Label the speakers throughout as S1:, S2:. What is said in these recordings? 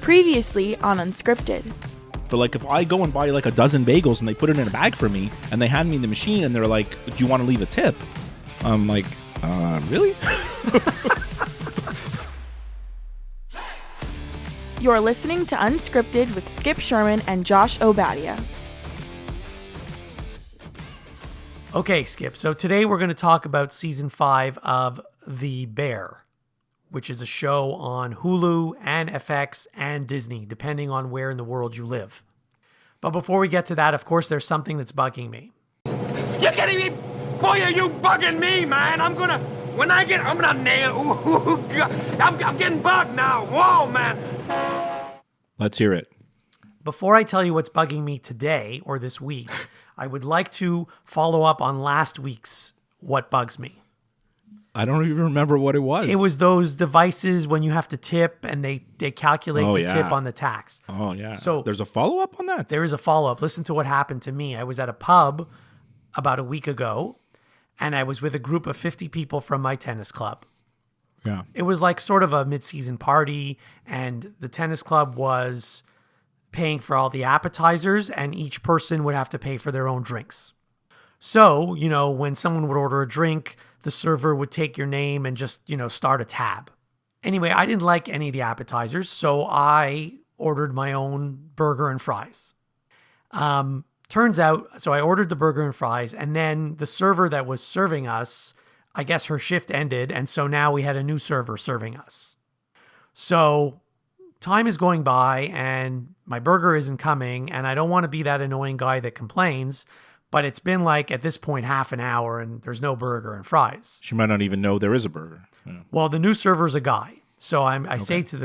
S1: Previously on Unscripted.
S2: But like if I go and buy like a dozen bagels and they put it in a bag for me and they hand me the machine and they're like, do you want to leave a tip? I'm like, really?
S1: You're listening to Unscripted with Skip Sherman and Josh Obadia.
S3: Okay, Skip. So today we're going to talk about season 5 of The Bear, which is a show on Hulu and FX and Disney, depending on where in the world you live. But before we get to that, of course, there's something that's bugging me.
S4: You're kidding me? Boy, are you bugging me, man. I'm gonna nail. Ooh, I'm getting bugged now. Whoa, man.
S2: Let's hear it.
S3: Before I tell you what's bugging me today or this week, I would like to follow up on last week's What Bugs Me.
S2: I don't even remember what it was.
S3: It was those devices when you have to tip and they calculate the tip on the tax.
S2: Oh, yeah.
S3: So
S2: there's a follow-up on that?
S3: There is a follow-up. Listen to what happened to me. I was at a pub about a week ago, and I was with a group of 50 people from my tennis club.
S2: Yeah.
S3: It was like sort of a mid-season party, and the tennis club was paying for all the appetizers, and each person would have to pay for their own drinks. So, when someone would order a drink, the server would take your name and just, start a tab. Anyway, I didn't like any of the appetizers, so I ordered my own burger and fries. Turns out, so I ordered the burger and fries, and then the server that was serving us, I guess her shift ended, and so now we had a new server serving us. So time is going by, and my burger isn't coming, and I don't want to be that annoying guy that complains, but it's been like, at this point, half an hour, and there's no burger and fries.
S2: She might not even know there is a burger. Yeah.
S3: Well, the new server's a guy. So I say to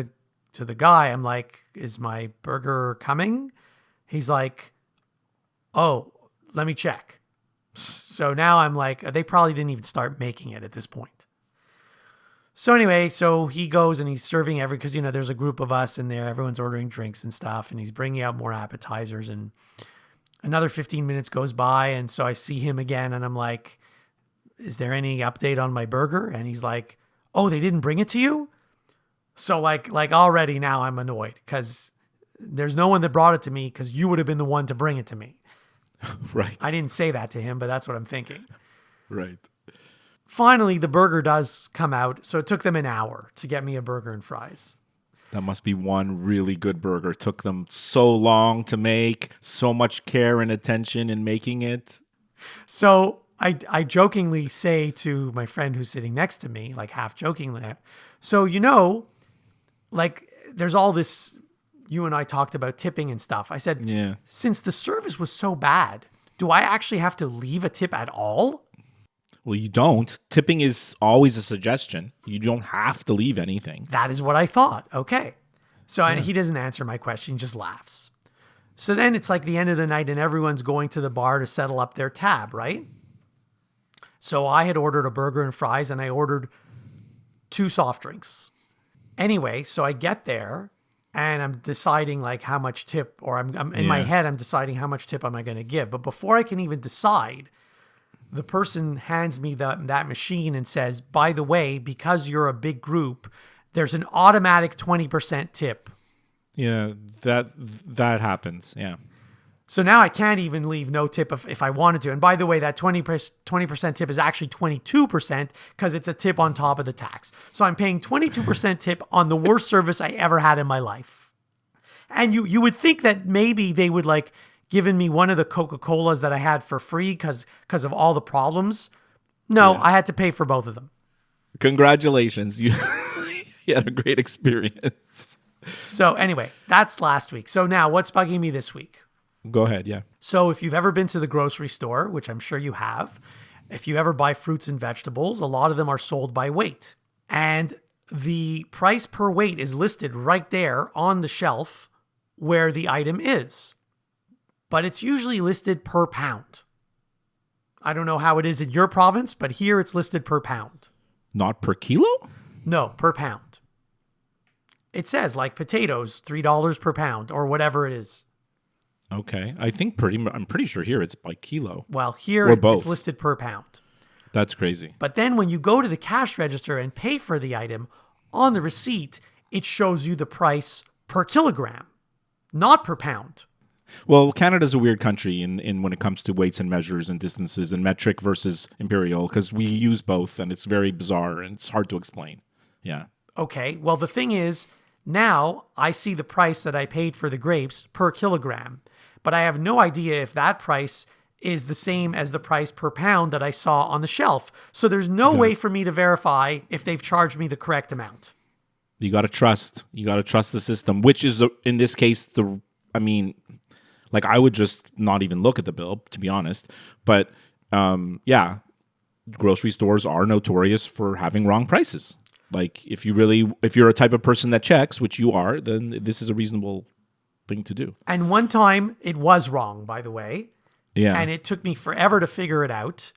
S3: the guy, I'm like, is my burger coming? He's like, oh, let me check. So now I'm like, they probably didn't even start making it at this point. So anyway, so he goes and he's serving because, there's a group of us in there. Everyone's ordering drinks and stuff, and he's bringing out more appetizers, and another 15 minutes goes by, and so I see him again, and I'm like, is there any update on my burger? And he's like, oh, they didn't bring it to you? So like already now I'm annoyed because there's no one that brought it to me because you would have been the one to bring it to me.
S2: Right.
S3: I didn't say that to him, but that's what I'm thinking.
S2: Right.
S3: Finally, the burger does come out, so it took them an hour to get me a burger and fries.
S2: That must be one really good burger. It took them so long to make, so much care and attention in making it. So
S3: I jokingly say to my friend who's sitting next to me, like half jokingly, so, like there's all this, you and I talked about tipping and stuff. I said,
S2: yeah.
S3: Since the service was so bad, do I actually have to leave a tip at all?
S2: Well, you don't. Tipping is always a suggestion. You don't have to leave anything.
S3: That is what I thought. Okay. So and he doesn't answer my question, he just laughs. So then it's like the end of the night and everyone's going to the bar to settle up their tab, right? So I had ordered a burger and fries and I ordered 2 soft drinks. Anyway, so I get there and I'm deciding like how much tip, or I'm in my head, I'm deciding how much tip am I going to give. But before I can even decide, the person hands me that machine and says, by the way, because you're a big group, there's an automatic 20% tip.
S2: Yeah, that happens. Yeah.
S3: So now I can't even leave no tip if I wanted to. And by the way, that 20% tip is actually 22% because it's a tip on top of the tax. So I'm paying 22% tip on the worst service I ever had in my life. And you would think that maybe they would like given me one of the Coca-Colas that I had for free because of all the problems. No, I had to pay for both of them.
S2: Congratulations. You had a great experience.
S3: So anyway, that's last week. So now what's bugging me this week?
S2: Go ahead, yeah.
S3: So if you've ever been to the grocery store, which I'm sure you have, if you ever buy fruits and vegetables, a lot of them are sold by weight. And the price per weight is listed right there on the shelf where the item is. But it's usually listed per pound. I don't know how it is in your province, but here it's listed per pound.
S2: Not per kilo?
S3: No, per pound. It says like potatoes, $3 per pound or whatever it is.
S2: Okay. I'm pretty sure here it's by kilo.
S3: Well, here it's listed per pound.
S2: That's crazy.
S3: But then when you go to the cash register and pay for the item, on the receipt, it shows you the price per kilogram, not per pound.
S2: Well, Canada's a weird country in when it comes to weights and measures and distances and metric versus imperial, because we use both, and it's very bizarre and it's hard to explain. Yeah.
S3: Okay, well, the thing is, now I see the price that I paid for the grapes per kilogram, but I have no idea if that price is the same as the price per pound that I saw on the shelf. So there's no way for me to verify if they've charged me the correct amount.
S2: You got to trust. You got to trust the system, which is, in this case, like I would just not even look at the bill, to be honest. But yeah, grocery stores are notorious for having wrong prices. Like if you're a type of person that checks, which you are, then this is a reasonable thing to do.
S3: And one time it was wrong, by the way.
S2: Yeah.
S3: And it took me forever to figure it out.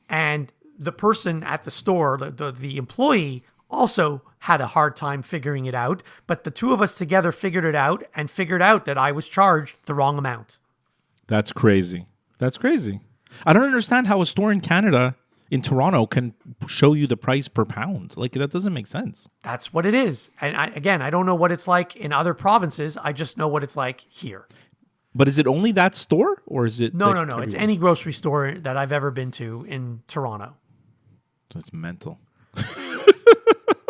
S3: And the person at the store, the employee, also had a hard time figuring it out. But the two of us together figured it out and figured out that I was charged the wrong amount.
S2: That's crazy. That's crazy. I don't understand how a store in Canada, in Toronto, can show you the price per pound. Like, that doesn't make sense.
S3: That's what it is. And I don't know what it's like in other provinces. I just know what it's like here.
S2: But is it only that store, or is it?
S3: No.
S2: Everywhere?
S3: It's any grocery store that I've ever been to in Toronto.
S2: That's mental.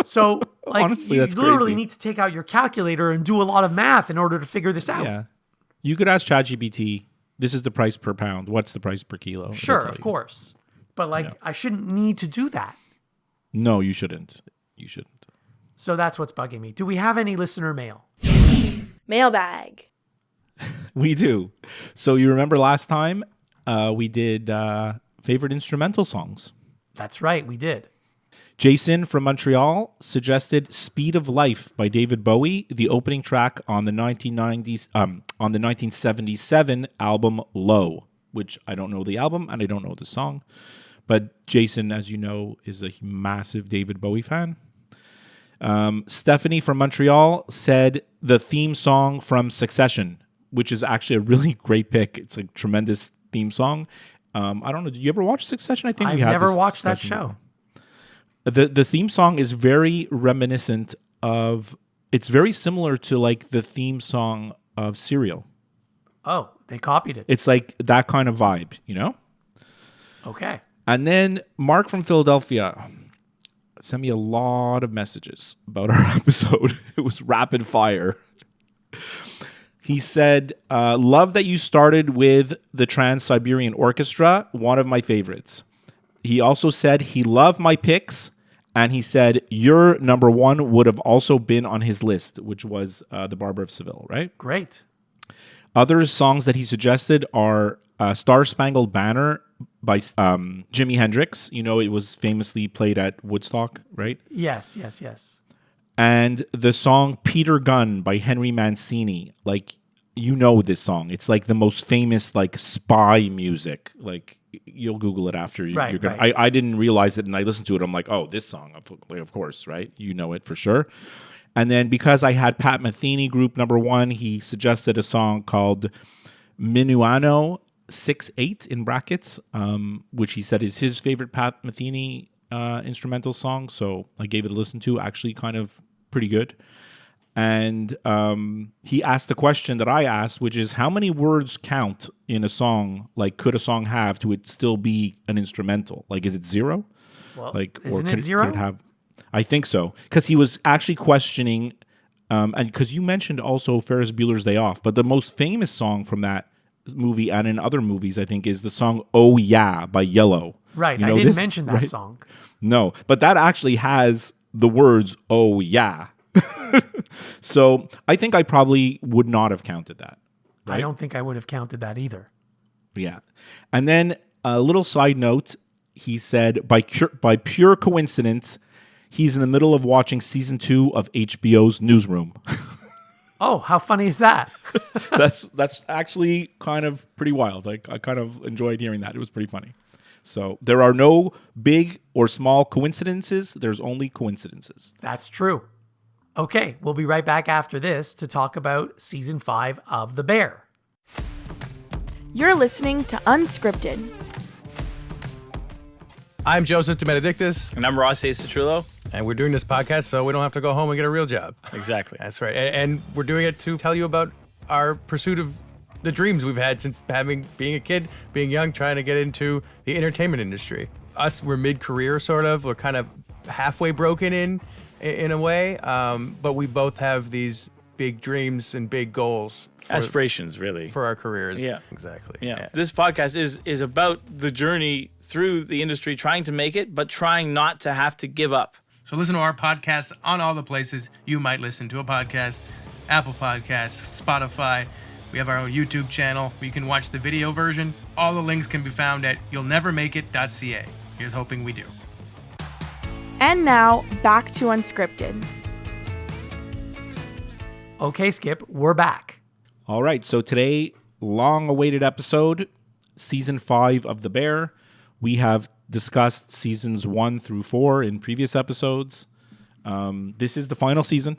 S3: So, like,
S2: honestly,
S3: you
S2: that's
S3: literally
S2: crazy.
S3: need to take out your calculator and do a lot of math in order to figure this out.
S2: Yeah. You could ask ChatGPT, this is the price per pound. What's the price per kilo?
S3: Sure,
S2: It'll tell
S3: of
S2: you.
S3: course. But, like, I shouldn't need to do that.
S2: No, you shouldn't. You shouldn't.
S3: So that's what's bugging me. Do we have any listener mail?
S1: Mailbag.
S2: We do. So you remember last time we did favorite instrumental songs.
S3: That's right, we did.
S2: Jason from Montreal suggested "Speed of Life" by David Bowie, the opening track on the 1977 album "Low," which I don't know the album and I don't know the song, but Jason, as you know, is a massive David Bowie fan. Stephanie from Montreal said the theme song from Succession, which is actually a really great pick. It's a tremendous theme song. I don't know. Did you ever watch Succession? I think
S3: I've
S2: we had
S3: never
S2: this
S3: watched that
S2: discussion.
S3: show.
S2: The theme song is very reminiscent of. It's very similar to like the theme song of Serial.
S3: Oh, they copied it.
S2: It's like that kind of vibe, you know?
S3: Okay.
S2: And then Mark from Philadelphia sent me a lot of messages about our episode. It was rapid fire. He said, love that you started with the Trans-Siberian Orchestra, one of my favorites. He also said he loved my picks, and he said your number one would have also been on his list, which was The Barber of Seville, right?
S3: Great.
S2: Other songs that he suggested are Star Spangled Banner by Jimi Hendrix. You know, it was famously played at Woodstock, right?
S3: Yes.
S2: And the song Peter Gunn by Henry Mancini. Like, you know this song. It's like the most famous, like, spy music. Like, you'll Google it after.
S3: Right,
S2: You're gonna,
S3: right.
S2: I didn't realize it, and I listened to it. I'm like, oh, this song, of course, right? You know it for sure. And then because I had Pat Metheny group number one, he suggested a song called Minuano 6/8 in brackets, which he said is his favorite Pat Metheny instrumental song. So I gave it a listen to. Actually, kind of pretty good. And he asked the question that I asked, which is how many words count in a song? Like, could a song have to it still be an instrumental? Like, is it zero?
S3: Well,
S2: Like,
S3: isn't
S2: could
S3: it zero?
S2: Could it have? I think so, because he was actually questioning, and because you mentioned also Ferris Bueller's Day Off, but the most famous song from that movie and in other movies, I think, is the song "Oh Yeah" by Yellow.
S3: Right.
S2: You
S3: I
S2: know
S3: didn't
S2: this,
S3: mention that
S2: right?
S3: song.
S2: No, but that actually has the words "Oh yeah." So I think I probably would not have counted that.
S3: I don't think I would have counted that either.
S2: Yeah. And then a little side note, he said by pure coincidence, he's in the middle of watching season 2 of HBO's Newsroom.
S3: Oh, how funny is that?
S2: That's actually kind of pretty wild. Like, I kind of enjoyed hearing that. It was pretty funny. So there are no big or small coincidences. There's only coincidences.
S3: That's true. Okay, we'll be right back after this to talk about season 5 of The Bear.
S1: You're listening to Unscripted.
S5: I'm Joseph DeMedictis.
S6: And I'm Ross Acetrullo.
S5: And we're doing this podcast so we don't have to go home and get a real job.
S6: Exactly.
S5: That's right. And we're doing it to tell you about our pursuit of the dreams we've had since being a kid, being young, trying to get into the entertainment industry. Us, we're mid-career, sort of. We're kind of halfway broken in a way, but we both have these big dreams and big goals.
S6: Aspirations, really.
S5: For our careers.
S6: Yeah.
S5: Exactly.
S6: Yeah. This podcast is about the journey through the industry, trying to make it, but trying not to have to give up.
S5: So listen to our podcast on all the places you might listen to a podcast. Apple Podcasts, Spotify. We have our own YouTube channel where you can watch the video version. All the links can be found at you'llnevermakeit.ca. Here's hoping we do.
S1: And now, back to Unscripted.
S3: Okay, Skip, we're back.
S2: All right, so today, long-awaited episode, Season 5 of The Bear. We have discussed Seasons 1 through 4 in previous episodes. This is the final season.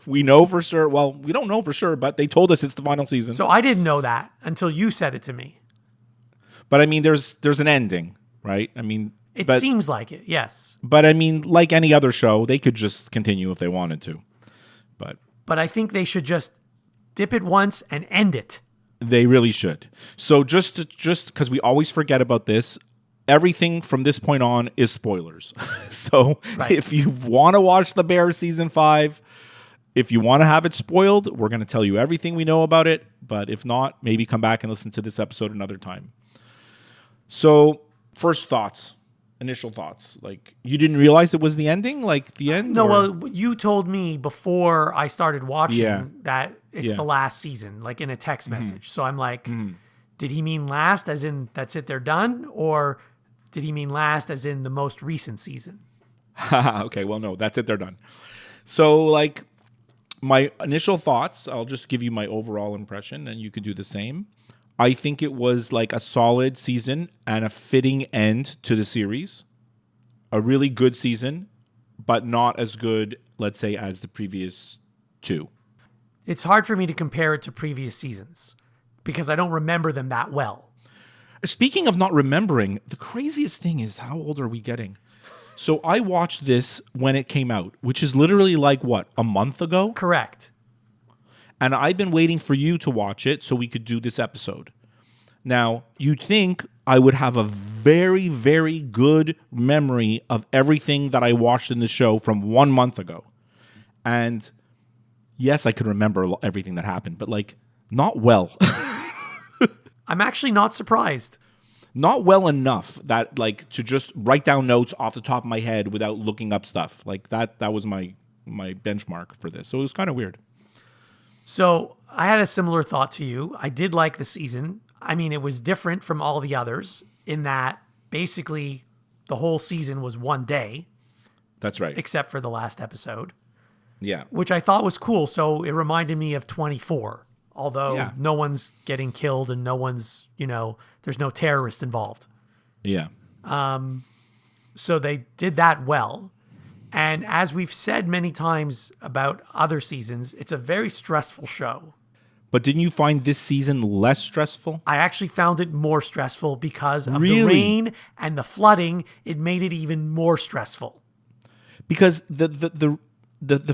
S2: We know for sure. Well, we don't know for sure, but they told us it's the final season.
S3: So I didn't know that until you said it to me.
S2: But I mean, there's an ending, right? I mean,
S3: It seems like it, yes.
S2: But I mean, like any other show, they could just continue if they wanted to.
S3: But I think they should just dip it once and end it.
S2: They really should. So just because we always forget about this, everything from this point on is spoilers. So If you want to watch The Bear Season 5, if you want to have it spoiled, we're going to tell you everything we know about it. But if not, maybe come back and listen to this episode another time. So first thoughts, initial thoughts. Like, you didn't realize it was the ending? Like the end?
S3: No,
S2: or?
S3: well, you told me before I started watching that it's
S2: Yeah.
S3: the last season, like in a text message. So I'm like, did he mean last as in that's it, they're done? Or did he mean last as in the most recent season?
S2: Okay, well, no, that's it. They're done. So, like, my initial thoughts, I'll just give you my overall impression, and you could do the same. I think it was like a solid season and a fitting end to the series. A really good season, but not as good, let's say, as the previous two.
S3: It's hard for me to compare it to previous seasons because I don't remember them that well.
S2: Speaking of not remembering, the craziest thing is, how old are we getting? So I watched this when it came out, which is literally like, what, a month ago?
S3: Correct.
S2: And I've been waiting for you to watch it so we could do this episode. Now, you'd think I would have a very, very good memory of everything that I watched in the show from 1 month ago. And yes, I could remember everything that happened, but like, not well.
S3: I'm actually not surprised.
S2: Not well enough that like to just write down notes off the top of my head without looking up stuff. Like that was my benchmark for this. So it was kind of weird.
S3: So I had a similar thought to you. I did like the season. I mean, it was different from all the others in that basically the whole season was one day.
S2: That's right.
S3: Except for the last episode.
S2: Yeah.
S3: Which I thought was cool. So it reminded me of 24. Although no one's getting killed and no one's, there's no terrorist involved.
S2: Yeah.
S3: So they did that well. And as we've said many times about other seasons, it's a very stressful show.
S2: But didn't you find this season less stressful?
S3: I actually found it more stressful because of
S2: Really?
S3: the rain and the flooding. It made it even more stressful.
S2: Because the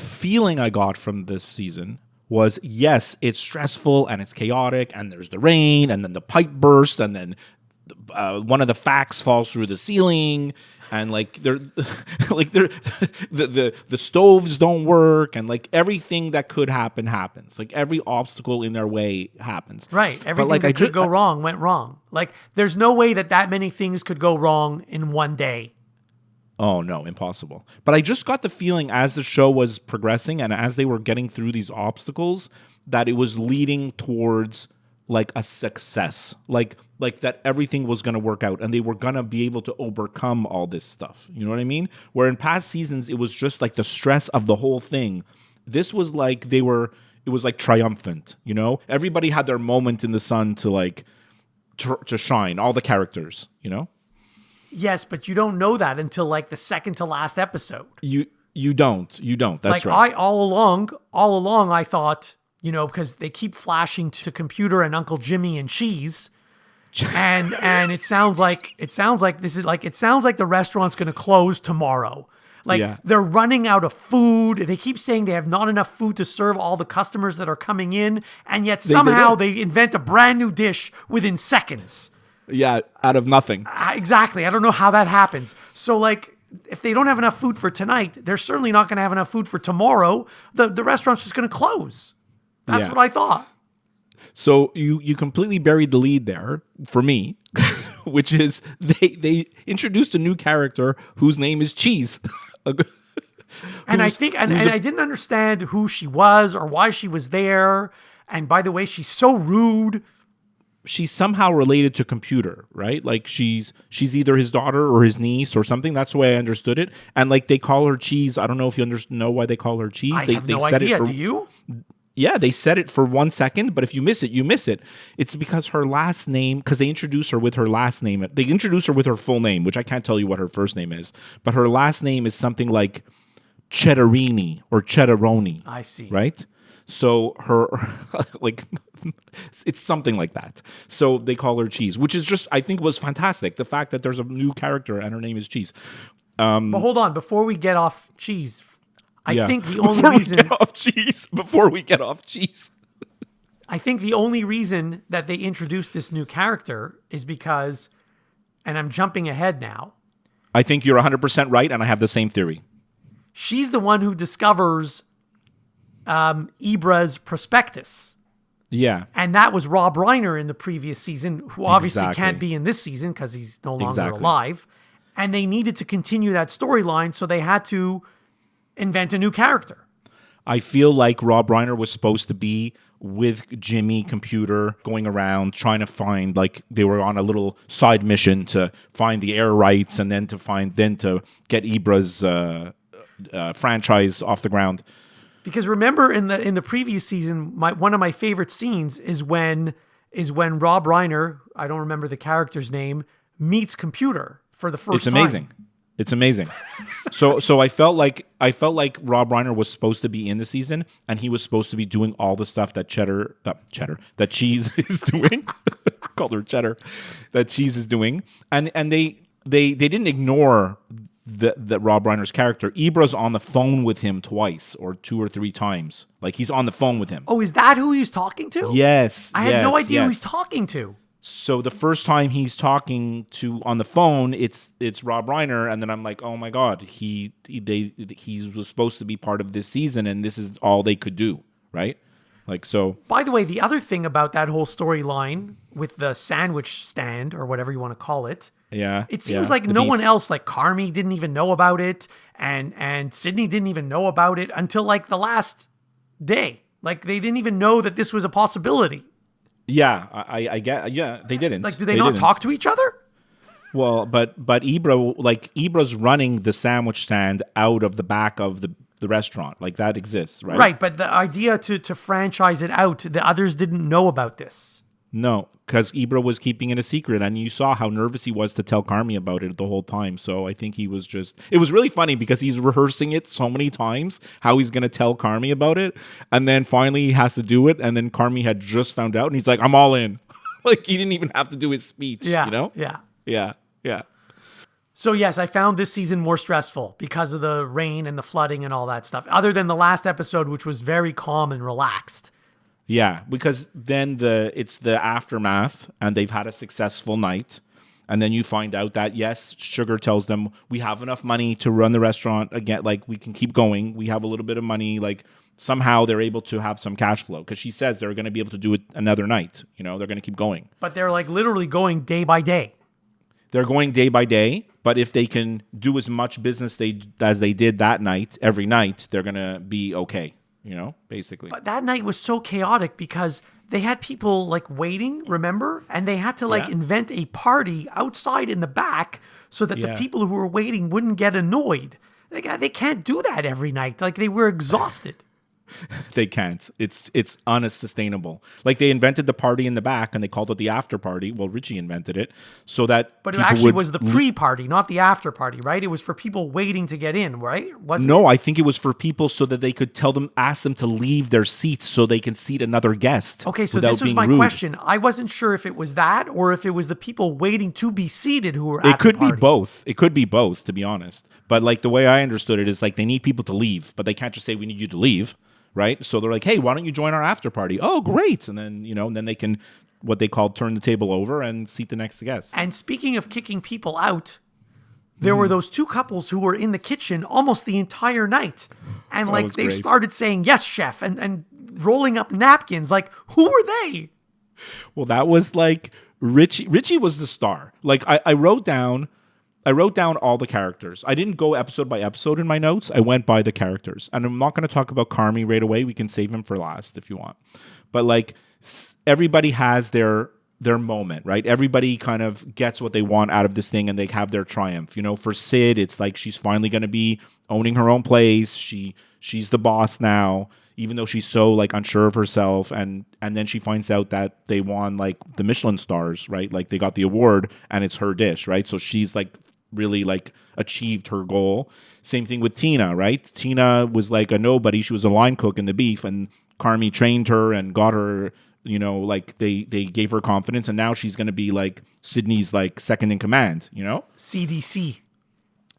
S2: feeling I got from this season was, yes, it's stressful and it's chaotic and there's the rain and then the pipe burst and then one of the facts falls through the ceiling and like the stoves don't work and like everything that could happen happens. Like every obstacle in their way happens.
S3: Right. Everything that could go wrong went wrong. Like there's no way that many things could go wrong in one day.
S2: Oh, no, impossible. But I just got the feeling as the show was progressing and as they were getting through these obstacles that it was leading towards like a success. Like that everything was going to work out and they were going to be able to overcome all this stuff. You know what I mean? Where in past seasons, it was just like the stress of the whole thing. This was like it was like triumphant, Everybody had their moment in the sun to like, to shine, all the characters,
S3: Yes, but you don't know that until like the second to last episode.
S2: You don't. That's
S3: like
S2: right.
S3: I all along I thought, because they keep flashing to Computer and Uncle Jimmy and Cheese, and it sounds like the restaurant's going to close tomorrow. Like
S2: Yeah.
S3: they're running out of food. They keep saying they have not enough food to serve all the customers that are coming in, and yet somehow
S2: don't.
S3: they invent a brand new dish within seconds.
S2: Yeah, out of nothing.
S3: Exactly. I don't know how that happens. So like if they don't have enough food for tonight, they're certainly not going to have enough food for tomorrow. The restaurant's just going to close. That's
S2: Yeah.
S3: what I thought.
S2: So you completely buried the lead there for me, which is they introduced a new character whose name is Cheese.
S3: And I think, and I didn't understand who she was or why she was there. And by the way, she's so rude.
S2: She's somehow related to Computer, right? Like she's either his daughter or his niece or something. That's the way I understood it. And like they call her Cheese. I don't know if you know why they call her Cheese.
S3: I
S2: They
S3: have no
S2: said
S3: idea.
S2: it for,
S3: Do you?
S2: Yeah, they said it for 1 second, but if you miss it, you miss it. It's because her last name, because they introduce her with her last name. They introduce her with her full name, which I can't tell you what her first name is, but her last name is something like Cheddarini or Cheddaroni.
S3: I see.
S2: Right? So her, like, it's something like that. So they call her Cheese, which is just, I think was fantastic. The fact that there's a new character and her name is Cheese.
S3: But hold on, before we get off Cheese, I think the only
S2: Before
S3: reason
S2: we get off Cheese, before we get off Cheese.
S3: I think the only reason that they introduced this new character is because, and I'm jumping ahead now,
S2: I think you're 100% right, and I have the same theory.
S3: she's the one who discovers Ibra's prospectus.
S2: Yeah.
S3: And that was Rob Reiner in the previous season, who obviously
S2: Exactly.
S3: can't be in this season because he's no longer
S2: Exactly.
S3: alive. And they needed to continue that storyline, so they had to invent a new character.
S2: I feel like Rob Reiner was supposed to be with Jimmy Computer going around trying to find, like they were on a little side mission to find the air rights and then to get Ibra's franchise off the ground.
S3: Because remember in the previous season, one of my favorite scenes is when Rob Reiner, I don't remember the character's name, meets Computer for the first time.
S2: It's amazing. It's amazing. So I felt like Rob Reiner was supposed to be in the season, and he was supposed to be doing all the stuff that that Cheese is doing. Called her Cheddar. That Cheese is doing, and they didn't ignore the Rob Reiner's character. Ibra's on the phone with him twice or 2 or 3 times. Like he's on the phone with him.
S3: Oh, is that who he's talking to?
S2: Yes.
S3: I had no idea
S2: yes.
S3: who he's talking to.
S2: So the first time he's talking to on the phone, it's Rob Reiner, and then I'm like, oh my god, he was supposed to be part of this season, and this is all they could do, right? Like so.
S3: By the way, the other thing about that whole storyline with the sandwich stand or whatever you want to call it,
S2: Yeah,
S3: it seems
S2: yeah,
S3: like
S2: the
S3: no
S2: beef.
S3: one else, like Carmi, didn't even know about it, and Sydney didn't even know about it until like the last day. Like they didn't even know that this was a possibility.
S2: Yeah, I get. Yeah, they didn't.
S3: Like, do they not
S2: didn't.
S3: talk to each other?
S2: Well, but Ibra's running the sandwich stand out of the back of the restaurant. Like that exists, right?
S3: Right, but the idea to franchise it out, the others didn't know about this.
S2: No, because Ibra was keeping it a secret, and you saw how nervous he was to tell Carmi about it the whole time. So I think he was just. It was really funny because he's rehearsing it so many times how he's going to tell Carmi about it, and then finally he has to do it, and then Carmi had just found out, and he's like, "I'm all in." Like he didn't even have to do his speech.
S3: Yeah,
S2: you know.
S3: yeah.
S2: Yeah.
S3: So yes, I found this season more stressful because of the rain and the flooding and all that stuff. Other than the last episode, which was very calm and relaxed.
S2: Yeah, because then it's the aftermath, and they've had a successful night, and then you find out that yes, Sugar tells them we have enough money to run the restaurant again. Like we can keep going. We have a little bit of money. Like somehow they're able to have some cash flow because she says they're going to be able to do it another night. You know, they're going to keep going.
S3: But they're like literally going day by day.
S2: They're going day by day, but if they can do as much business as they did that night, every night, they're going to be okay. You know, basically.
S3: But that night was so chaotic because they had people like waiting, remember? And they had to like
S2: Yeah.
S3: invent a party outside in the back so that the
S2: Yeah.
S3: people who were waiting wouldn't get annoyed. They can't do that every night. Like they were exhausted.
S2: They can't. It's unsustainable. Like they invented the party in the back and they called it the after party. Well, Richie invented it so that
S3: But it
S2: people
S3: actually
S2: would-
S3: was the pre-party, not the after party, right? It was for people waiting to get in, right? Wasn't
S2: No, I think it was for people so that they could ask them to leave their seats so they can seat another guest.
S3: Okay, so
S2: without
S3: this was
S2: being
S3: my
S2: rude.
S3: question. I wasn't sure if it was that or if it was the people waiting to be seated who were
S2: It
S3: at
S2: could
S3: the
S2: be
S3: party.
S2: both. It could be both, to be honest. But like the way I understood it is like they need people to leave, but they can't just say we need you to leave, right? So they're like, hey, why don't you join our after party? Oh, great. And then, and then they can, what they call turn the table over and seat the next guest.
S3: And speaking of kicking people out, there were those two couples who were in the kitchen almost the entire night. And
S2: That
S3: like
S2: was
S3: they
S2: great.
S3: started saying, yes, chef, and rolling up napkins. Like, who were they?
S2: Well, that was like Richie. Richie was the star. Like I wrote down all the characters. I didn't go episode by episode in my notes. I went by the characters. And I'm not going to talk about Carmi right away. We can save him for last if you want. But like everybody has their moment, right? Everybody kind of gets what they want out of this thing and they have their triumph. For Sid, it's like she's finally going to be owning her own place. She's the boss now, even though she's so like unsure of herself. And then she finds out that they won like the Michelin stars, right? Like they got the award and it's her dish, right? So she's like really like achieved her goal. Same thing with Tina, right? Tina was like a nobody. She was a line cook in the beef and Carmi trained her and got her, like they gave her confidence and now she's going to be like Sydney's like second in command,
S3: CDC.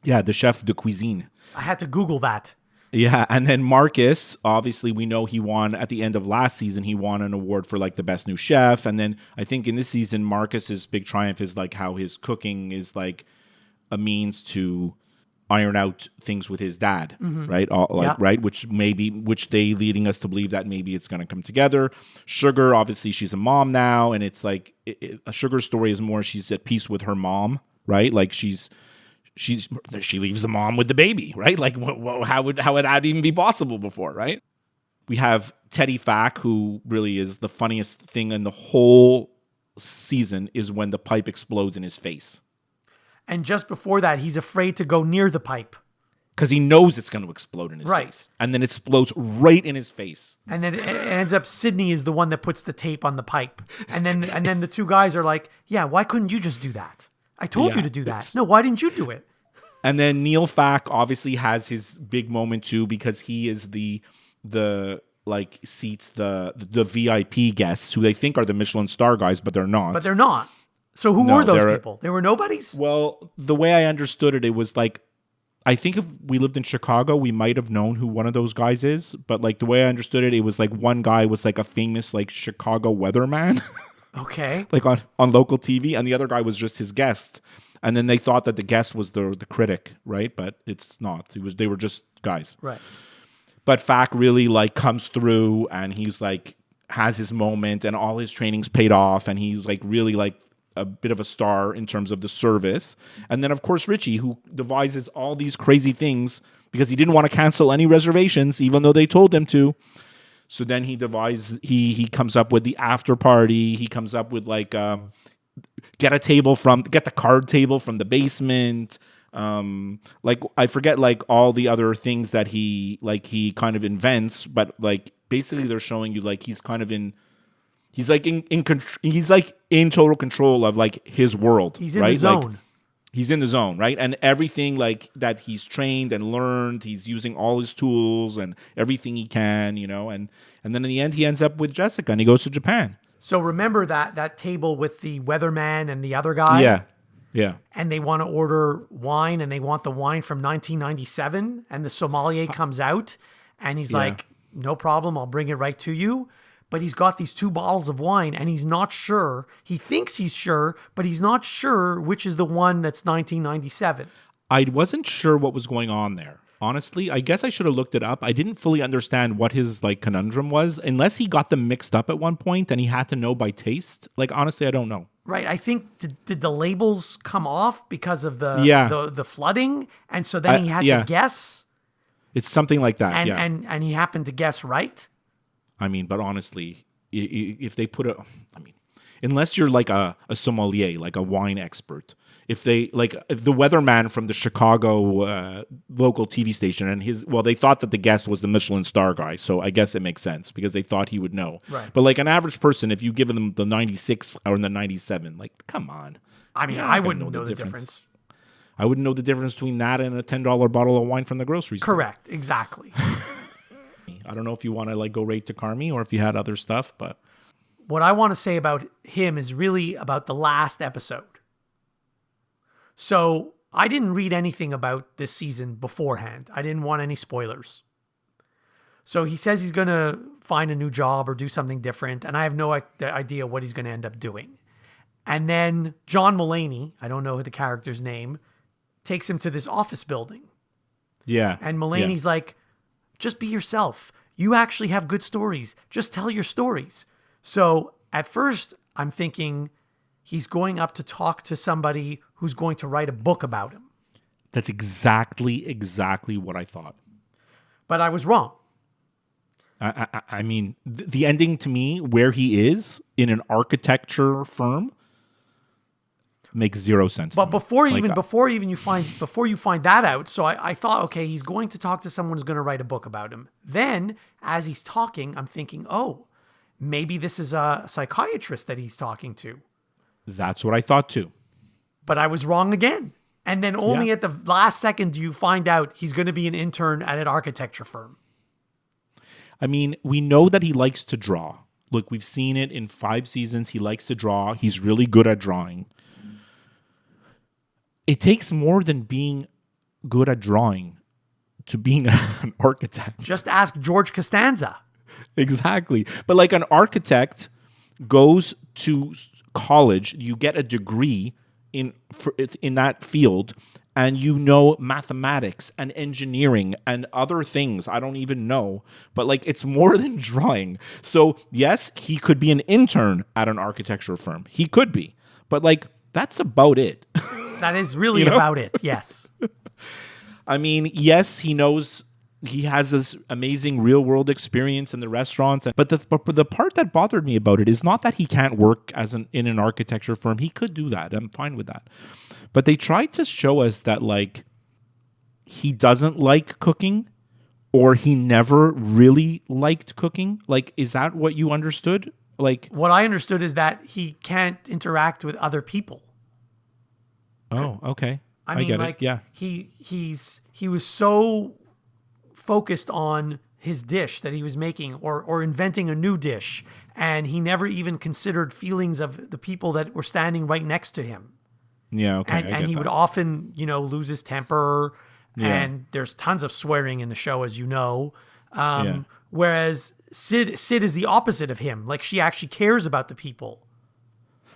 S2: Yeah, the chef de cuisine.
S3: I had to Google that.
S2: Yeah, and then Marcus, obviously we know he won at the end of last season, he won an award for like the best new chef. And then I think in this season, Marcus's big triumph is like how his cooking is like a means to iron out things with his dad, right? Right, which they leading us to believe that maybe it's going to come together. Sugar, obviously, she's a mom now, and it's like a Sugar story is more she's at peace with her mom, right? Like she leaves the mom with the baby, right? Like how would that even be possible before, right? We have Teddy Fack, who really is the funniest thing in the whole season, is when the pipe explodes in his face.
S3: And just before that, he's afraid to go near the pipe.
S2: Because he knows it's going to explode in his face. And then it explodes right in his face.
S3: And then it ends up Sydney is the one that puts the tape on the pipe. And then the two guys are like, yeah, why couldn't you just do that? I told you to do that. No, why didn't you do it?
S2: And then Neil Fack obviously has his big moment too because he is the like seats the VIP guests who they think are the Michelin star guys, but they're not.
S3: But they're not. So who were those people? They were nobodies?
S2: Well, the way I understood it, it was like, I think if we lived in Chicago, we might have known who one of those guys is. But like the way I understood it, it was like one guy was like a famous like Chicago weatherman.
S3: Okay.
S2: Like on local TV. And the other guy was just his guest. And then they thought that the guest was the critic, right? But it's not. They were just guys.
S3: Right.
S2: But Fack really like comes through and he's like has his moment and all his training's paid off and he's like really like a bit of a star in terms of the service. And then of course Richie, who devises all these crazy things because he didn't want to cancel any reservations even though they told him to. So then he comes up with the after party. He comes up with like get the card table from the basement. Like I forget like all the other things that he kind of invents, but like basically they're showing you like he's like in total control of like his world.
S3: He's in
S2: right?
S3: the zone.
S2: Like, he's in the zone, right? And everything like that he's trained and learned, he's using all his tools and everything he can, and then in the end he ends up with Jessica and he goes to Japan.
S3: So remember that table with the weatherman and the other guy?
S2: Yeah. Yeah.
S3: And they want to order wine and they want the wine from 1997 and the sommelier comes out and he's like, no problem, I'll bring it right to you. But he's got these 2 bottles of wine and he's not sure. He thinks he's sure, but he's not sure which is the one that's 1997.
S2: I wasn't sure what was going on there. Honestly, I guess I should have looked it up. I didn't fully understand what his like conundrum was, unless he got them mixed up at one point and he had to know by taste. Like honestly, I don't know.
S3: Right. I think did the labels come off because of the flooding, and so then he had to guess.
S2: It's something like that.
S3: And he happened to guess right.
S2: I mean, but honestly, if they put unless you're like a sommelier, like a wine expert, if the weatherman from the Chicago local TV station and they thought that the guest was the Michelin star guy, so I guess it makes sense because they thought he would know.
S3: Right.
S2: But like an average person, if you give them the 96 or the 97, like come on.
S3: I mean, I wouldn't know the difference.
S2: I wouldn't know the difference between that and a $10 bottle of wine from the grocery store.
S3: Correct. Exactly.
S2: I don't know if you want to like go right to Carmi or if you had other stuff, but
S3: what I want to say about him is really about the last episode. So I didn't read anything about this season beforehand. I didn't want any spoilers. So he says he's going to find a new job or do something different, and I have no idea what he's going to end up doing. And then John Mulaney, I don't know the character's name, takes him to this office building.
S2: Yeah.
S3: And Mulaney's like, just be yourself. You actually have good stories. Just tell your stories. So at first, I'm thinking he's going up to talk to somebody who's going to write a book about him.
S2: That's exactly what I thought.
S3: But I was wrong.
S2: I mean, the ending to me, where he is in an architecture firm, makes zero sense.
S3: But
S2: to me.
S3: before
S2: Like,
S3: you find that out, so I thought, okay, he's going to talk to someone who's going to write a book about him. Then, as he's talking, I'm thinking, oh, maybe this is a psychiatrist that he's talking to.
S2: that's what I thought too.
S3: But I was wrong again. And then only at the last second do you find out he's going to be an intern at an architecture firm.
S2: I mean, we know that he likes to draw. Look, we've seen it in 5 seasons. He likes to draw. He's really good at drawing. It takes more than being good at drawing to being an architect.
S3: Just ask George Costanza.
S2: Exactly. But like an architect goes to college, you get a degree in that field, and you know mathematics and engineering and other things I don't even know, but like it's more than drawing. So yes, he could be an intern at an architecture firm. He could be. But like that's about it.
S3: That is really about it. Yes.
S2: I mean, yes, he knows he has this amazing real world experience in the restaurants, but the part that bothered me about it is not that he can't work in an architecture firm. He could do that. I'm fine with that. But they tried to show us that like he doesn't like cooking, or he never really liked cooking. Like, is that what you understood? Like,
S3: what I understood is that he can't interact with other people.
S2: oh, okay.
S3: I mean,
S2: get
S3: like,
S2: it. Yeah.
S3: he was so focused on his dish that he was making or inventing a new dish, and he never even considered feelings of the people that were standing right next to him.
S2: Yeah, okay.
S3: And he would often, lose his temper,
S2: Yeah.
S3: and there's tons of swearing in the show, as you know.
S2: Yeah.
S3: Whereas Sid is the opposite of him. Like, she actually cares about the people.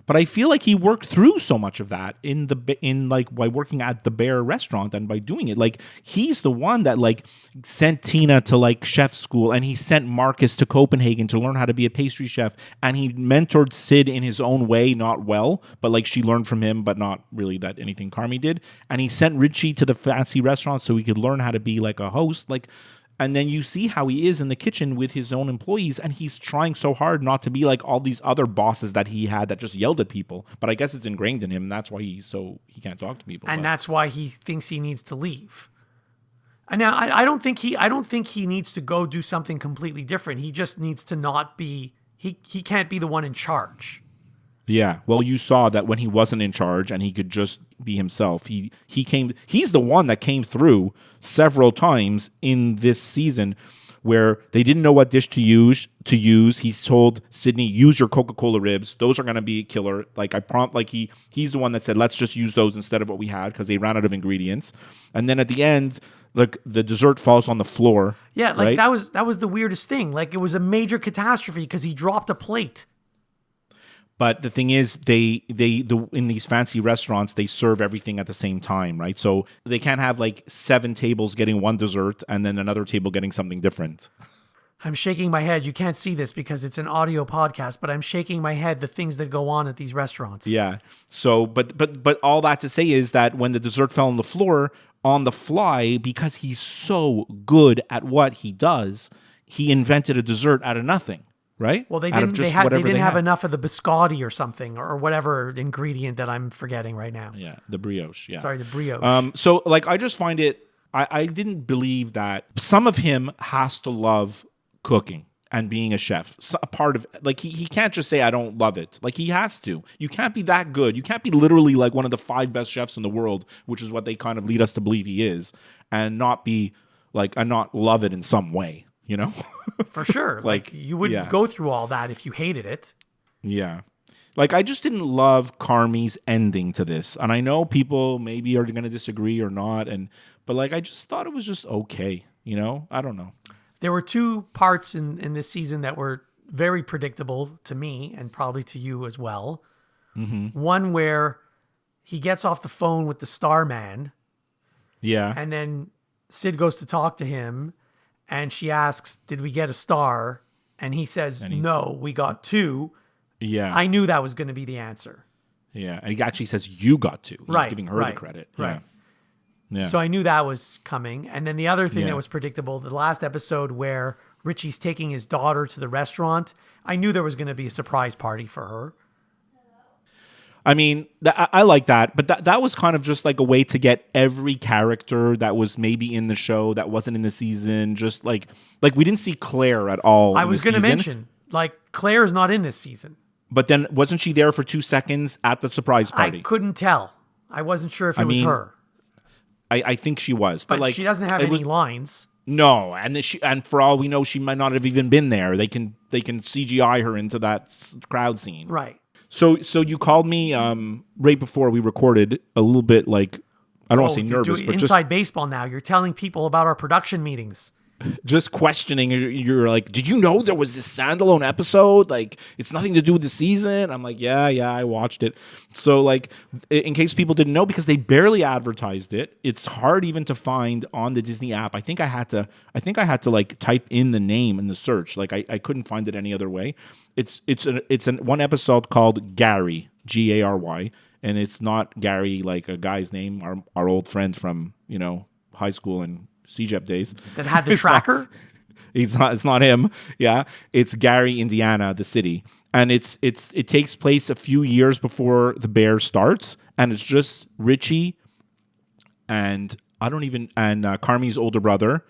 S2: But I feel like he worked through so much of that by working at the Bear restaurant and by doing it. Like, he's the one that like sent Tina to like chef school, and he sent Marcus to Copenhagen to learn how to be a pastry chef, and he mentored Sid in his own way, not well, but like she learned from him, but not really that anything Carmi did. And he sent Richie to the fancy restaurant so he could learn how to be like a host. Like, and then you see how he is in the kitchen with his own employees, and he's trying so hard not to be like all these other bosses that he had that just yelled at people. But I guess it's ingrained in him, and that's why he can't talk to people.
S3: And that's why he thinks he needs to leave. And now I don't think he needs to go do something completely different. He just needs to not be he can't be the one in charge.
S2: Yeah, well, you saw that when he wasn't in charge and he could just be himself. He's the one that came through several times in this season where they didn't know what dish to use. He told Sydney, use your Coca-Cola ribs. Those are going to be killer. Like he's the one that said, let's just use those instead of what we had because they ran out of ingredients. And then at the end, like the dessert falls on the floor.
S3: Yeah, like
S2: right?
S3: that was the weirdest thing. Like, it was a major catastrophe because he dropped a plate.
S2: But the thing is, in these fancy restaurants, they serve everything at the same time, right? So they can't have like 7 tables getting one dessert and then another table getting something different.
S3: I'm shaking my head. You can't see this because it's an audio podcast, but I'm shaking my head the things that go on at these restaurants.
S2: Yeah. So, but all that to say is that when the dessert fell on the floor on the fly, because he's so good at what he does, he invented a dessert out of nothing. Right?
S3: Well, they
S2: Out of
S3: didn't.
S2: just
S3: They
S2: whatever
S3: didn't have
S2: had.
S3: enough of the biscotti or something, or whatever ingredient that I'm forgetting right now.
S2: Yeah, the brioche. Yeah.
S3: Sorry, the brioche.
S2: So, like, I just find it. I didn't believe that some of him has to love cooking and being a chef. So, a part of like he can't just say I don't love it. Like, he has to. You can't be that good. You can't be literally like one of the 5 best chefs in the world, which is what they kind of lead us to believe he is, and not be like and not love it in some way. You know.
S3: For sure. Like, you wouldn't
S2: yeah.
S3: go through all that if you hated it.
S2: Yeah. Like, I just didn't love Carmi's ending to this. And I know people maybe are going to disagree or not. But like, I just thought it was just okay. You know, I don't know.
S3: There were two parts in this season that were very predictable to me and probably to you as well. Mm-hmm. One where he gets off the phone with the Starman.
S2: Yeah.
S3: And then Sid goes to talk to him and she asks, did we get a star? And he says, no, we got 2.
S2: Yeah.
S3: I knew that was going to be the answer.
S2: Yeah. And he actually says, you got to. He's
S3: Right,
S2: giving her
S3: right,
S2: the credit.
S3: right.
S2: Yeah.
S3: So I knew that was coming. And then the other thing
S2: Yeah.
S3: that was predictable, the last episode where Richie's taking his daughter to the restaurant, I knew there was going to be a surprise party for her.
S2: I mean, I like that, but that was kind of just like a way to get every character that was maybe in the show that wasn't in the season. Just like we didn't see Claire at all.
S3: I was going to mention, like, Claire is not in this season.
S2: But then wasn't she there for 2 seconds at the surprise party?
S3: I couldn't tell. I wasn't sure if it was her.
S2: I think she was, but like
S3: she doesn't have any lines.
S2: No, and for all we know, she might not have even been there. They can CGI her into that crowd scene.
S3: Right.
S2: So you called me right before we recorded a little bit like, I don't want to say nervous, but
S3: inside baseball now. You're telling people about our production meetings.
S2: Just questioning. You're like, did you know there was this standalone episode? Like, it's nothing to do with the season. I'm like, yeah, I watched it. So like, in case people didn't know, because they barely advertised it, it's hard even to find on the Disney app. I think I had to like type in the name in the search. Like I couldn't find it any other way. It's one episode called Gary, Gary, and it's not Gary like a guy's name, our old friend from high school and CJEP days.
S3: That had the tracker?
S2: It's not him. Yeah. It's Gary, Indiana, the city. And it takes place a few years before the Bear starts. And it's just Richie and Carmi's older brother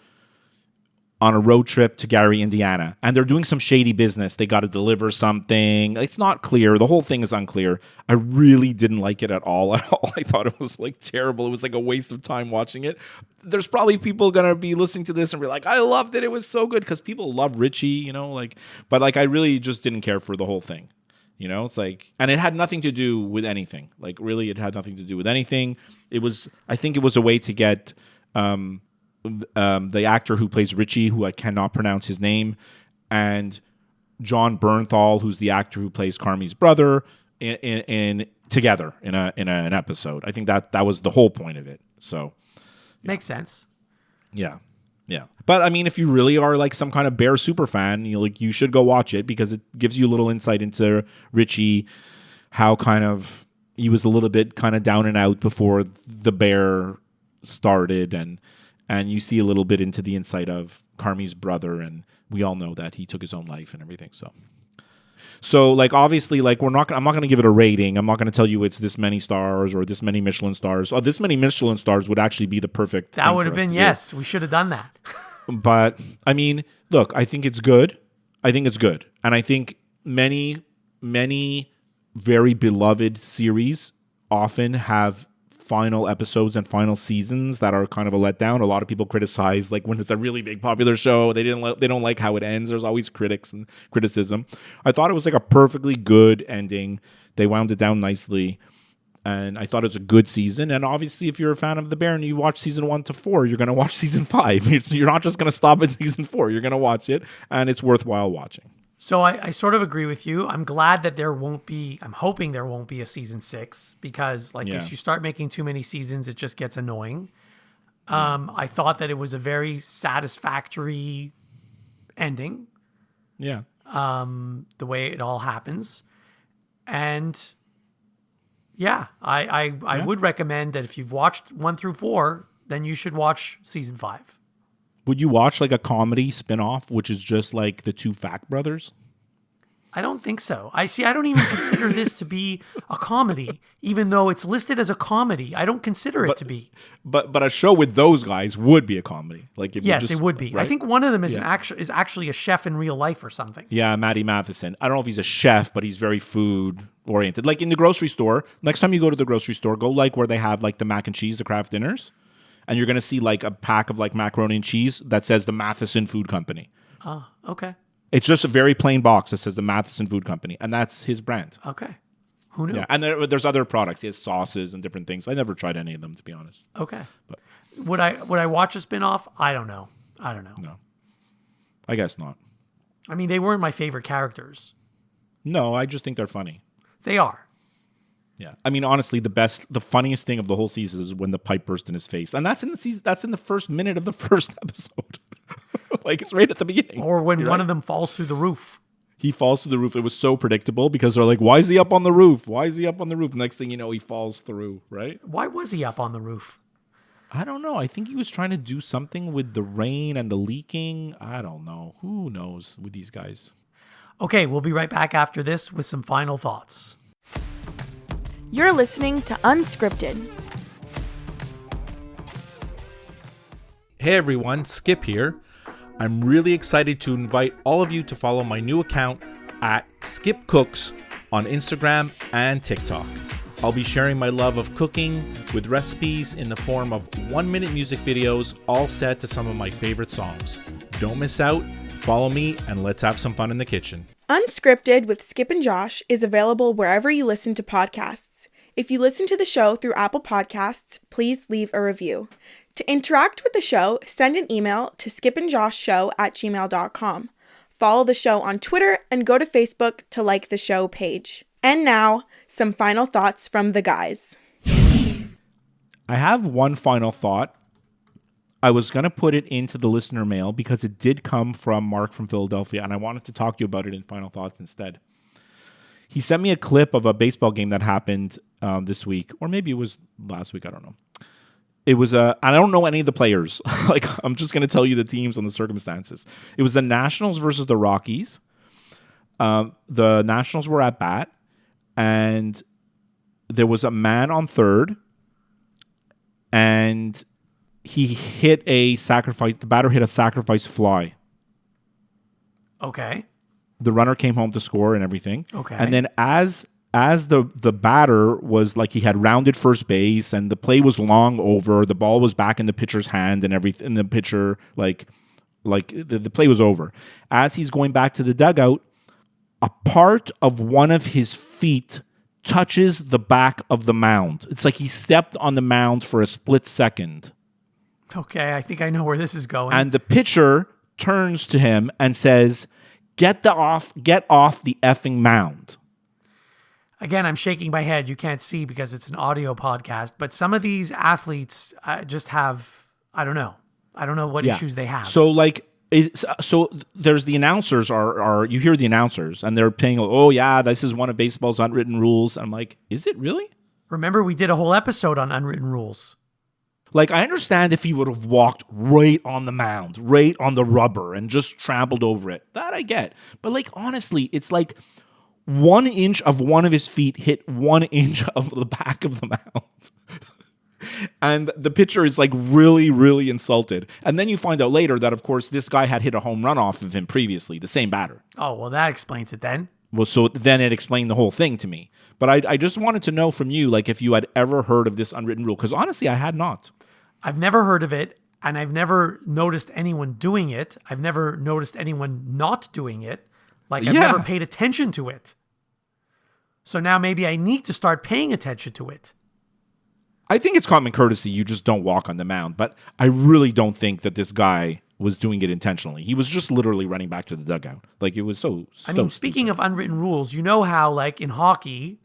S2: on a road trip to Gary, Indiana. And they're doing some shady business. They got to deliver something. It's not clear. The whole thing is unclear. I really didn't like it at all. I thought it was like terrible. It was like a waste of time watching it. There's probably people going to be listening to this and be like, I loved it. It was so good, because people love Richie, but like I really just didn't care for the whole thing. It's like, and it had nothing to do with anything. Like, really, it had nothing to do with anything. I think it was a way to get the actor who plays Richie, who I cannot pronounce his name, and John Bernthal, who's the actor who plays Carmi's brother, in together in an episode. I think that was the whole point of it. So
S3: makes sense.
S2: Yeah. But I mean, if you really are like some kind of Bear super fan, you should go watch it, because it gives you a little insight into Richie, how kind of he was a little bit kind of down and out before the Bear started, and you see a little bit into the insight of Carmi's brother, and we all know that he took his own life and everything. So like, obviously, like, I'm not going to give it a rating. I'm not going to tell you it's this many stars or this many Michelin stars. Oh, this many Michelin stars would actually be the perfect.
S3: That would have been, yes. We should have done that.
S2: But I mean, look, I think it's good. And I think many, many very beloved series often have final episodes and final seasons that are kind of a letdown. A lot of people criticize, like, when it's a really big popular show, they don't like how it ends. There's always critics and criticism. I thought it was like a perfectly good ending. They wound it down nicely, and I thought it was a good season. And obviously, if you're a fan of The Bear and you watch season 1 to 4, you're going to watch season 5. You're not just going to stop at season 4. You're going to watch it, and it's worthwhile watching.
S3: So I sort of agree with you. I'm glad that I'm hoping there won't be a season 6, because if you start making too many seasons, it just gets annoying. I thought that it was a very satisfactory ending.
S2: Yeah.
S3: The way it all happens. And yeah, I would recommend that if you've watched 1 through 4, then you should watch season 5.
S2: Would you watch like a comedy spinoff, which is just like the 2 Fact brothers?
S3: I don't think so. I don't even consider this to be a comedy, even though it's listed as a comedy. I don't consider it to be.
S2: But a show with those guys would be a comedy. Like,
S3: yes, it would be.
S2: Right?
S3: I think one of them is actually a chef in real life or something.
S2: Yeah, Matty Matheson. I don't know if he's a chef, but he's very food oriented. Like in the grocery store. Next time you go to the grocery store, go like where they have like the mac and cheese, the craft dinners. And you're going to see like a pack of like macaroni and cheese that says the Matheson Food Company.
S3: Oh, okay.
S2: It's just a very plain box that says the Matheson Food Company. And that's his brand.
S3: Okay. Who knew?
S2: Yeah, and there's other products. He has sauces and different things. I never tried any of them, to be honest.
S3: Okay. Would I watch a spinoff? I don't know.
S2: No, I guess not.
S3: I mean, they weren't my favorite characters.
S2: No, I just think they're funny.
S3: They are.
S2: Yeah, I mean, honestly, the funniest thing of the whole season is when the pipe burst in his face, and that's in the season. That's in the first minute of the first episode. Like, it's right at the beginning.
S3: Or when one of them falls through the roof.
S2: He falls through the roof. It was so predictable because they're like, "Why is he up on the roof? Why is he up on the roof?" Next thing you know, he falls through. Right?
S3: Why was he up on the roof?
S2: I don't know. I think he was trying to do something with the rain and the leaking. I don't know. Who knows with these guys?
S3: Okay, we'll be right back after this with some final thoughts.
S1: You're listening to Unscripted.
S2: Hey everyone, Skip here. I'm really excited to invite all of you to follow my new account at Skip Cooks on Instagram and TikTok. I'll be sharing my love of cooking with recipes in the form of 1-minute music videos, all set to some of my favorite songs. Don't miss out, follow me, and let's have some fun in the kitchen.
S1: Unscripted with Skip and Josh is available wherever you listen to podcasts. If you listen to the show through Apple Podcasts, please leave a review. To interact with the show, send an email to skipandjoshshow@gmail.com. Follow the show on Twitter and go to Facebook to like the show page. And now, some final thoughts from the guys.
S2: I have one final thought. I was going to put it into the listener mail because it did come from Mark from Philadelphia, and I wanted to talk to you about it in final thoughts instead. He sent me a clip of a baseball game that happened this week, or maybe it was last week, I don't know. It was I don't know any of the players. Like, I'm just going to tell you the teams and the circumstances. It was the Nationals versus the Rockies. The Nationals were at bat, and there was a man on third, and he hit a sacrifice. The batter hit a sacrifice fly.
S3: Okay.
S2: The runner came home to score and everything.
S3: Okay.
S2: And then as the batter was like, he had rounded first base and the play was long over, the ball was back in the pitcher's hand and everything. And the pitcher like the play was over. As he's going back to the dugout, a part of one of his feet touches the back of the mound. It's like he stepped on the mound for a split second.
S3: Okay, I think I know where this is going.
S2: And the pitcher turns to him and says, Get off the effing mound.
S3: Again, I'm shaking my head. You can't see because it's an audio podcast, but some of these athletes just have, I don't know what issues they have.
S2: So there's the announcers are you hear the announcers and they're paying, oh yeah, this is one of baseball's unwritten rules. I'm like, is it really?
S3: Remember, we did a whole episode on unwritten rules.
S2: Like, I understand if he would have walked right on the mound, right on the rubber, and just trampled over it. That I get. But, like, honestly, it's like 1 inch of one of his feet hit 1 inch of the back of the mound. And the pitcher is, like, really, really insulted. And then you find out later that, of course, this guy had hit a home run off of him previously, the same batter.
S3: Oh, well, that explains it then.
S2: Well, so then it explained the whole thing to me. But I just wanted to know from you, like, if you had ever heard of this unwritten rule. Because honestly, I had not.
S3: I've never heard of it, and I've never noticed anyone doing it. I've never noticed anyone not doing it. Like, I've never paid attention to it. So now maybe I need to start paying attention to it.
S2: I think it's common courtesy. You just don't walk on the mound. But I really don't think that this guy was doing it intentionally. He was just literally running back to the dugout. Like, it was so
S3: I mean, speaking of unwritten rules, you know how, like, in hockey,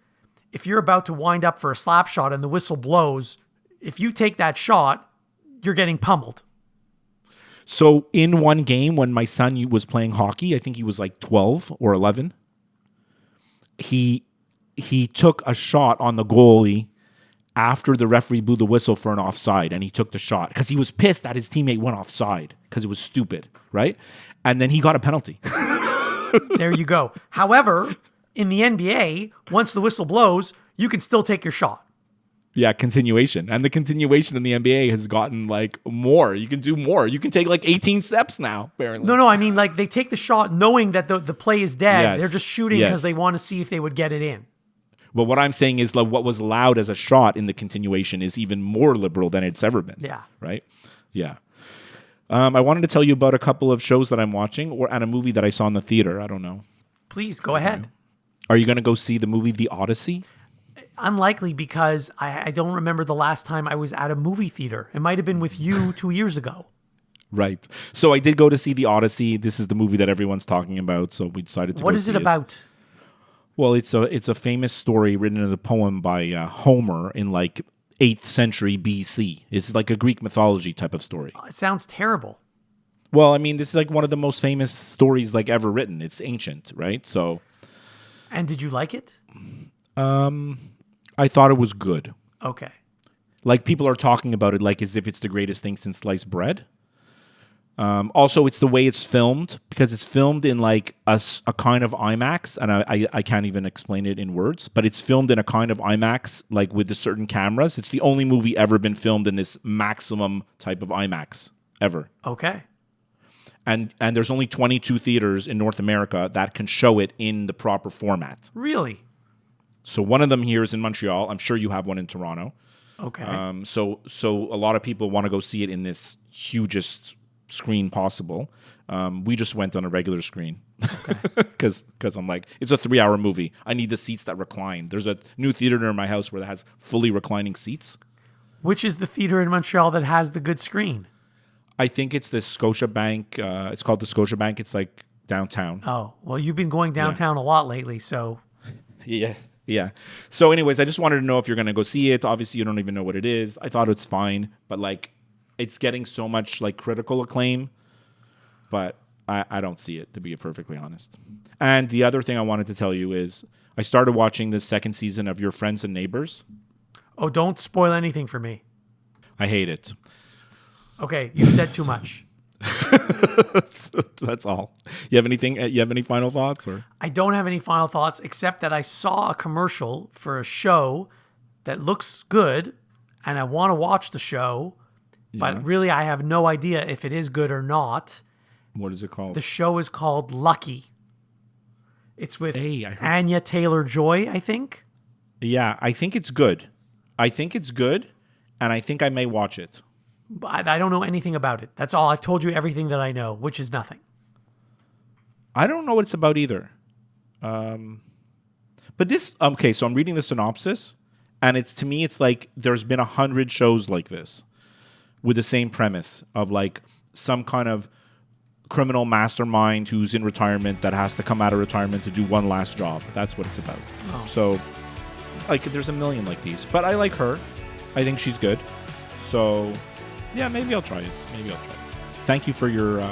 S3: if you're about to wind up for a slap shot and the whistle blows, if you take that shot, you're getting pummeled.
S2: So in one game when my son was playing hockey, I think he was like 12 or 11, he took a shot on the goalie after the referee blew the whistle for an offside, and he took the shot because he was pissed that his teammate went offside because it was stupid, right? And then he got a penalty.
S3: There you go. However, in the NBA, once the whistle blows, you can still take your shot.
S2: Yeah, continuation. And the continuation in the NBA has gotten like more. You can do more. You can take like 18 steps now, apparently.
S3: No, I mean, like, they take the shot knowing that the play is dead.
S2: Yes.
S3: They're just shooting because they want to see if they would get it in.
S2: But what I'm saying is, like, what was allowed as a shot in the continuation is even more liberal than it's ever been.
S3: Yeah.
S2: Right? Yeah. I wanted to tell you about a couple of shows that I'm watching and a movie that I saw in the theater. I don't know.
S3: Please, go ahead.
S2: Are you going to go see the movie The Odyssey?
S3: unlikely because I don't remember the last time I was at a movie theater. It might have been with you 2 years ago.
S2: Right. So I did go to see The Odyssey. This is the movie that everyone's talking about. So we decided to.
S3: What
S2: go
S3: is
S2: see
S3: it about?
S2: Well, it's a famous story written in a poem by Homer in like 8th century BC. It's like a Greek mythology type of story.
S3: It sounds terrible.
S2: Well, I mean, this is like one of the most famous stories like ever written. It's ancient, right? So.
S3: And did you like it?
S2: I thought it was good.
S3: Okay.
S2: Like people are talking about it like as if it's the greatest thing since sliced bread. Also, it's the way it's filmed because it's filmed in like a kind of IMAX, and I can't even explain it in words, but it's filmed in a kind of IMAX, like with the certain cameras. It's the only movie ever been filmed in this maximum type of IMAX ever.
S3: Okay.
S2: And there's only 22 theaters in North America that can show it in the proper format.
S3: Really?
S2: So one of them here is in Montreal. I'm sure you have one in Toronto.
S3: Okay.
S2: So a lot of people want to go see it in this hugest screen possible. We just went on a regular screen because I'm like, it's a 3-hour movie. I need the seats that recline. There's a new theater near my house where it has fully reclining seats.
S3: Which is the theater in Montreal that has the good screen?
S2: I think it's the Scotiabank. It's called the Scotiabank. It's like downtown.
S3: Oh, well, you've been going downtown a lot lately, so.
S2: Yeah. So anyways, I just wanted to know if you're going to go see it. Obviously, you don't even know what it is. I thought it's fine, but like it's getting so much like critical acclaim, but I don't see it, to be perfectly honest. And the other thing I wanted to tell you is I started watching the second season of Your Friends and Neighbors.
S3: Oh, don't spoil anything for me.
S2: I hate it.
S3: Okay, you've said too much.
S2: That's all. You have anything? You have any final thoughts? Or
S3: I don't have any final thoughts except that I saw a commercial for a show that looks good and I want to watch the show, but really I have no idea if it is good or not.
S2: What is it called?
S3: The show is called Lucky. It's with
S2: Hey, I heard-
S3: Anya Taylor-Joy, I think.
S2: Yeah, I think it's good. And I think I may watch it.
S3: But I don't know anything about it. That's all. I've told you everything that I know, which is nothing.
S2: I don't know what it's about either. But this, okay, so I'm reading the synopsis, and to me, it's like there's been 100 shows like this with the same premise of like some kind of criminal mastermind who's in retirement that has to come out of retirement to do one last job. That's what it's about.
S3: Oh.
S2: So, like, there's a million like these. But I like her. I think she's good. So, yeah, maybe I'll try it. Thank you for your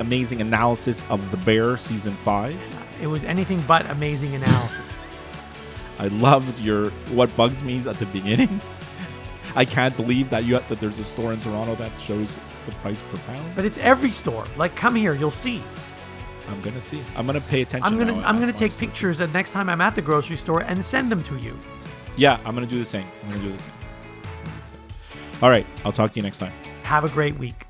S2: amazing analysis of The Bear Season 5.
S3: It was anything but amazing analysis.
S2: I loved your what bugs me is at the beginning. I can't believe that there's a store in Toronto that shows the price per pound.
S3: But it's every store. Like, come here, you'll see.
S2: I'm gonna see. I'm gonna pay attention.
S3: I'm gonna take pictures the next time I'm at the grocery store and send them to you.
S2: Yeah, I'm gonna do the same. All right, I'll talk to you next time.
S3: Have a great week.